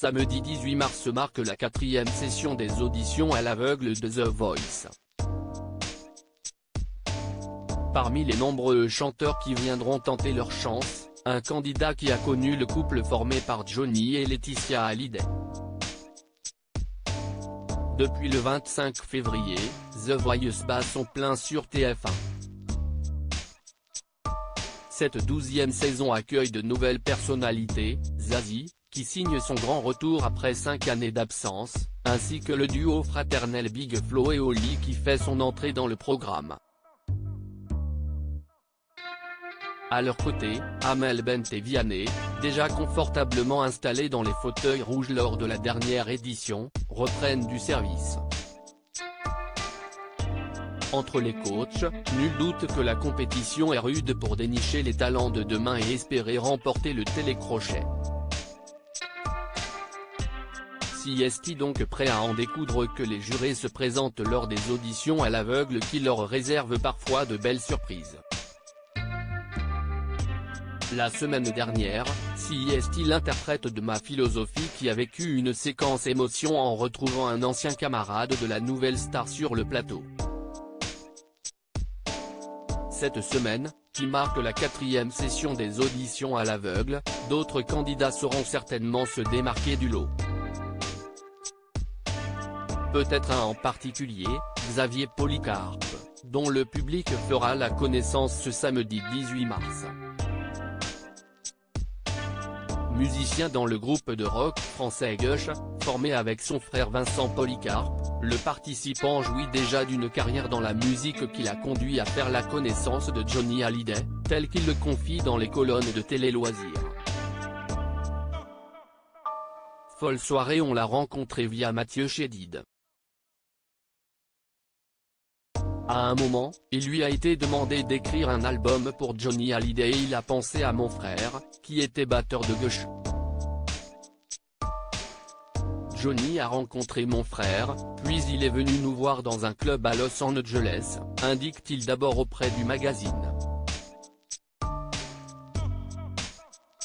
Samedi 18 mars marque la 4e session des auditions à l'aveugle de The Voice. Parmi les nombreux chanteurs qui viendront tenter leur chance, un candidat qui a connu le couple formé par Johnny et Laetitia Hallyday. Depuis le 25 février, The Voice bat son plein sur TF1. Cette 12e saison accueille de nouvelles personnalités, Zazie, qui signe son grand retour après 5 années d'absence, ainsi que le duo fraternel Big Flo et Oli qui fait son entrée dans le programme. À leur côté, Amel Bent et Vianney, déjà confortablement installés dans les fauteuils rouges lors de la dernière édition, reprennent du service. Entre les coachs, nul doute que la compétition est rude pour dénicher les talents de demain et espérer remporter le télécrochet. Si est-il donc prêt à en découdre que les jurés se présentent lors des auditions à l'aveugle qui leur réservent parfois de belles surprises. La semaine dernière, si est-il l'interprète de Ma Philosophie qui a vécu une séquence émotion en retrouvant un ancien camarade de la nouvelle star sur le plateau. Cette semaine, qui marque la 4e session des auditions à l'aveugle, d'autres candidats sauront certainement se démarquer du lot. Peut-être un en particulier, Xavier Polycarpe, dont le public fera la connaissance ce samedi 18 mars. Musicien dans le groupe de rock français Gush, formé avec son frère Vincent Polycarpe, le participant jouit déjà d'une carrière dans la musique qui l'a conduit à faire la connaissance de Johnny Hallyday, tel qu'il le confie dans les colonnes de Télé Loisirs. Folle soirée, on l'a rencontré via Mathieu Chédid. À un moment, il lui a été demandé d'écrire un album pour Johnny Hallyday et il a pensé à mon frère, qui était batteur de Gush. Johnny a rencontré mon frère, puis il est venu nous voir dans un club à Los Angeles, indique-t-il d'abord auprès du magazine.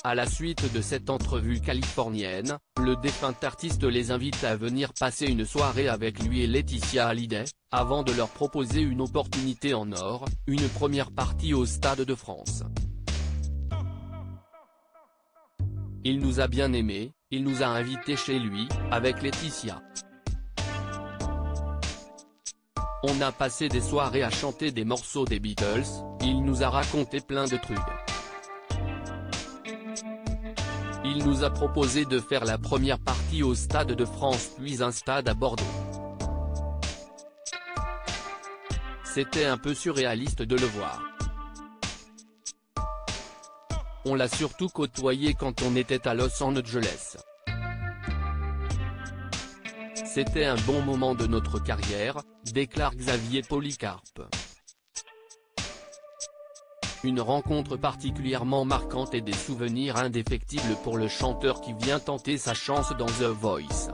À la suite de cette entrevue californienne, le défunt artiste les invite à venir passer une soirée avec lui et Laetitia Hallyday, avant de leur proposer une opportunité en or, une première partie au Stade de France. Il nous a bien aimés, il nous a invités chez lui, avec Laetitia. On a passé des soirées à chanter des morceaux des Beatles, il nous a raconté plein de trucs. Il nous a proposé de faire la première partie au Stade de France puis un stade à Bordeaux. C'était un peu surréaliste de le voir. On l'a surtout côtoyé quand on était à Los Angeles. C'était un bon moment de notre carrière, déclare Xavier Polycarpe. Une rencontre particulièrement marquante et des souvenirs indéfectibles pour le chanteur qui vient tenter sa chance dans The Voice.